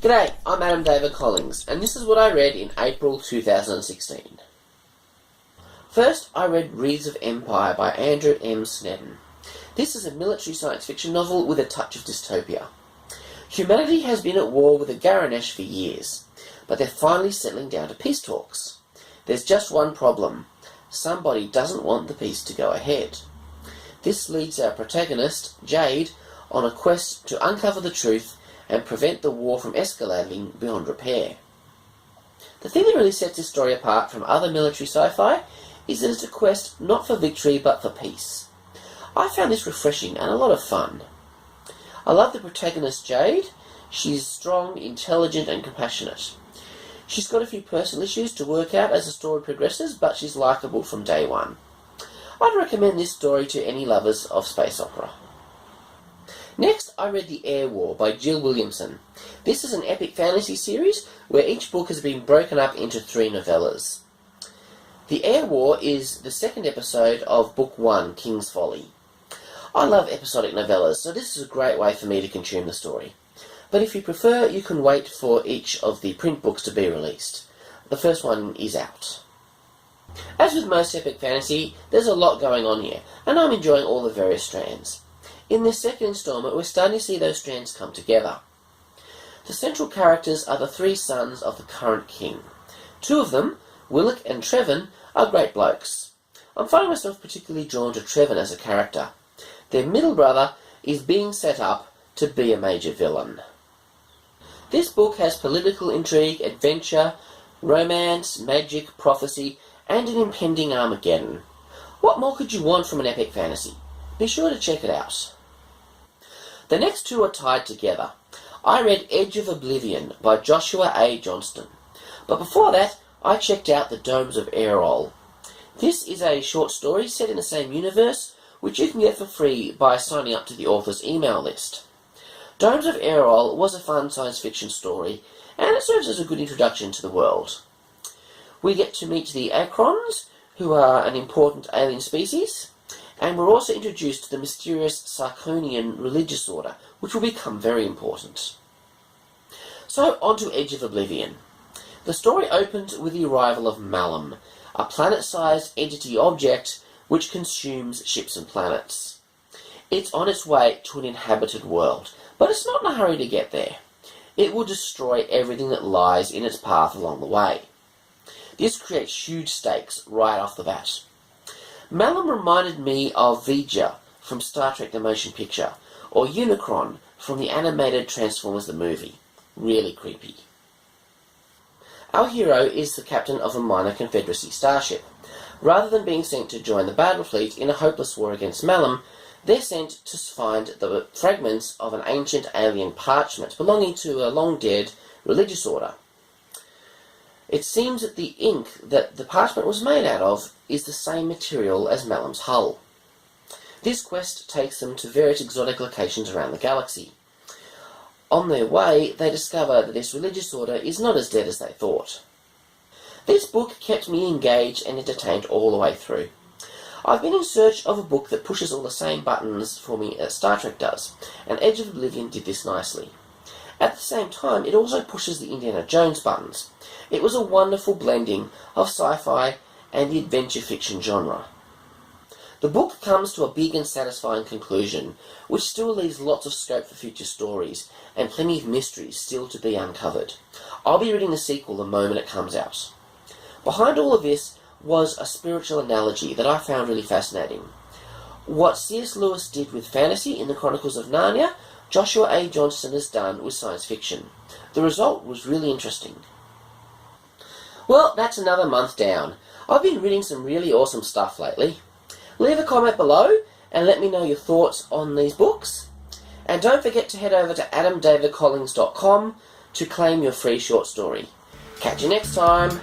G'day, I'm Adam David Collins, and this is what I read in April 2016. First, I read Wreaths of Empire by Andrew M. Seddon. This is a military science fiction novel with a touch of dystopia. Humanity has been at war with the Garanesh for years, but they're finally settling down to peace talks. There's just one problem. Somebody doesn't want the peace to go ahead. This leads our protagonist, Jade, on a quest to uncover the truth and prevent the war from escalating beyond repair. The thing that really sets this story apart from other military sci-fi is that it's a quest not for victory but for peace. I found this refreshing and a lot of fun. I love the protagonist Jade. She's strong, intelligent and compassionate. She's got a few personal issues to work out as the story progresses, but she's likeable from day one. I'd recommend this story to any lovers of space opera. Next, I read The Air War by Jill Williamson. This is an epic fantasy series where each book has been broken up into 3 novellas. The Air War is the second episode of Book 1, King's Folly. I love episodic novellas, so this is a great way for me to consume the story. But if you prefer, you can wait for each of the print books to be released. The first one is out. As with most epic fantasy, there's a lot going on here, and I'm enjoying all the various strands. In this second instalment, we're starting to see those strands come together. The central characters are the 3 sons of the current king. 2 of them, Willick and Trevin, are great blokes. I'm finding myself particularly drawn to Trevin as a character. Their middle brother is being set up to be a major villain. This book has political intrigue, adventure, romance, magic, prophecy, and an impending Armageddon. What more could you want from an epic fantasy? Be sure to check it out. The next 2 are tied together. I read Edge of Oblivion by Joshua A. Johnston. But before that, I checked out The Domes of Aerol. This is a short story set in the same universe, which you can get for free by signing up to the author's email list. Domes of Aerol was a fun science fiction story, and it serves as a good introduction to the world. We get to meet the Acrons, who are an important alien species, and we're also introduced to the mysterious Sarkonian religious order, which will become very important. So, on to Edge of Oblivion. The story opens with the arrival of Malum, a planet-sized entity object which consumes ships and planets. It's on its way to an inhabited world, but it's not in a hurry to get there. It will destroy everything that lies in its path along the way. This creates huge stakes right off the bat. Malum reminded me of Vija from Star Trek the Motion Picture, or Unicron from the animated Transformers the movie. Really creepy. Our hero is the captain of a minor Confederacy starship. Rather than being sent to join the battle fleet in a hopeless war against Malum, they're sent to find the fragments of an ancient alien parchment belonging to a long-dead religious order. It seems that the ink that the parchment was made out of is the same material as Malum's hull. This quest takes them to various exotic locations around the galaxy. On their way, they discover that this religious order is not as dead as they thought. This book kept me engaged and entertained all the way through. I've been in search of a book that pushes all the same buttons for me as Star Trek does, and Edge of Oblivion did this nicely. At the same time, it also pushes the Indiana Jones buttons. It was a wonderful blending of sci-fi and the adventure fiction genre. The book comes to a big and satisfying conclusion, which still leaves lots of scope for future stories, and plenty of mysteries still to be uncovered. I'll be reading the sequel the moment it comes out. Behind all of this was a spiritual analogy that I found really fascinating. What C.S. Lewis did with fantasy in the Chronicles of Narnia, Joshua A. Johnston has done with science fiction. The result was really interesting. Well, that's another month down. I've been reading some really awesome stuff lately. Leave a comment below and let me know your thoughts on these books. And don't forget to head over to adamdavidcollins.com to claim your free short story. Catch you next time.